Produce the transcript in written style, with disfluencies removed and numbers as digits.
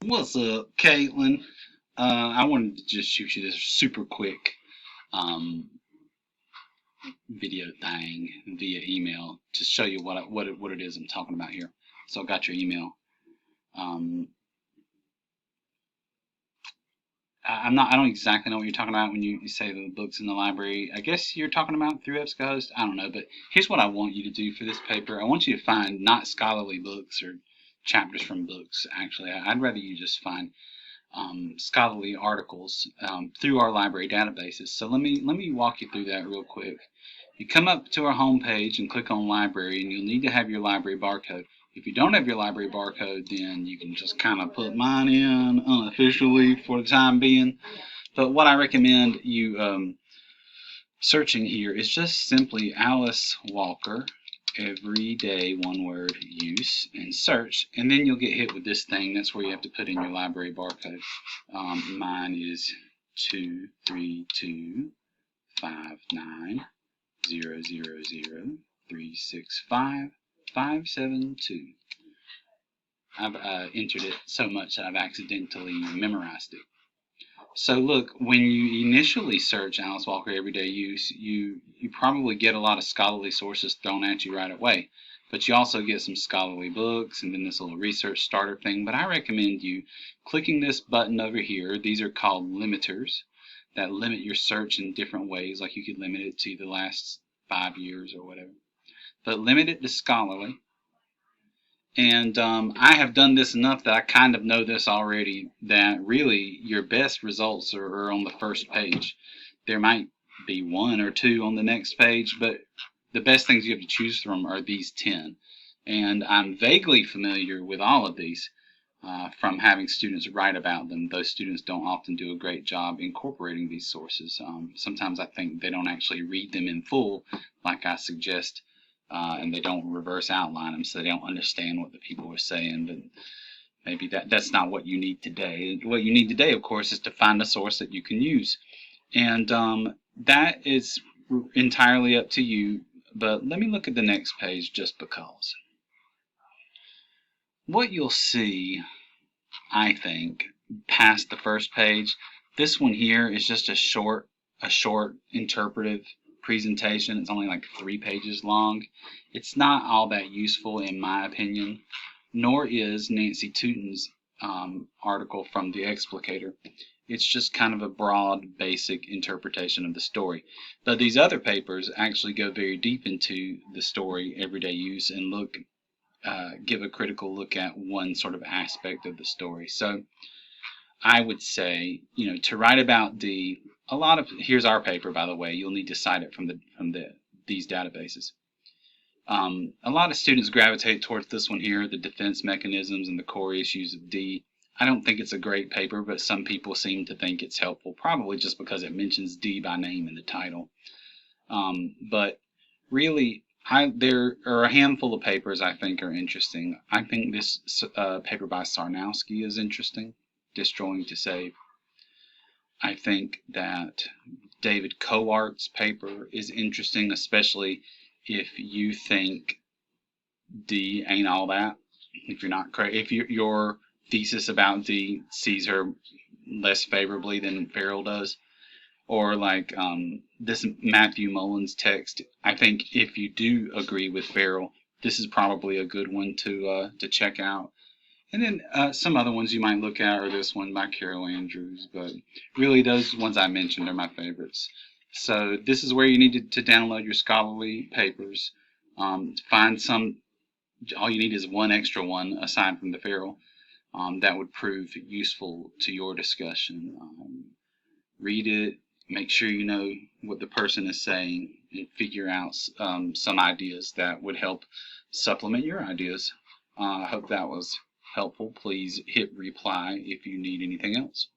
What's up, Caitlin? I wanted to just shoot you this super quick um, video thing via email to show you what it is I'm talking about here. So I got your email. Um, I don't exactly know what you're talking about when you say the books in the library. I guess you're talking about through EBSCOhost. I don't know, but here's what I want you to do for this paper. I want you to find not scholarly books or chapters from books. Actually, I'd rather you just find scholarly articles through our library databases. So let me walk you through that real quick. You come up to our home page and click on library, and you'll need to have your library barcode. If you don't have your library barcode, then you can just kind of put mine in unofficially for the time being. But what I recommend you searching here is just simply Alice Walker everyday one word use and search, and then you'll get hit with this thing. That's where you have to put in your library barcode. Mine is 2325900036557. I've entered it so much that I've accidentally memorized it. So look, when you initially search Alice Walker Everyday Use, you probably get a lot of scholarly sources thrown at you right away. But you also get some scholarly books and then this little research starter thing. But I recommend you clicking this button over here. These are called limiters that limit your search in different ways. Like you could limit it to the last 5 years or whatever. But limit it to scholarly. And I have done this enough that I kind of know this already, that really your best results are on the first page. There might be one or two on the next page, but the best things you have to choose from are these 10. And I'm vaguely familiar with all of these from having students write about them. Those students don't often do a great job incorporating these sources. Sometimes I think they don't actually read them in full like I suggest, and they don't reverse outline them, so they don't understand what the people are saying. But maybe that's not what you need today. What you need today, of course, is to find a source that you can use, and that is entirely up to you. But let me look at the next page just because. What you'll see, I think, past the first page, this one here is just a short interpretive presentation. It's only like 3 pages long. It's not all that useful in my opinion, nor is Nancy Tooten's article from The Explicator. It's just kind of a broad, basic interpretation of the story. But these other papers actually go very deep into the story, everyday use, and give a critical look at one sort of aspect of the story. So I would say, to write about here's our paper, by the way. You'll need to cite it from these databases. A lot of students gravitate towards this one here, the defense mechanisms and the core issues of D. I don't think it's a great paper, but some people seem to think it's helpful, probably just because it mentions D by name in the title. But really, there are a handful of papers I think are interesting. I think this paper by Sarnowski is interesting, Destroying to Save. I think that David Coart's paper is interesting, especially if you think D ain't all that. If you're not if your thesis about D sees her less favorably than Farrell does, or like this Matthew Mullins text, I think if you do agree with Farrell, this is probably a good one to check out. And then some other ones you might look at are this one by Carol Andrews, but really those ones I mentioned are my favorites. So this is where you need to download your scholarly papers. Find some. All you need is one extra one aside from the Farrell that would prove useful to your discussion. Read it, make sure you know what the person is saying, and figure out some ideas that would help supplement your ideas. I hope that was helpful. Please hit reply if you need anything else.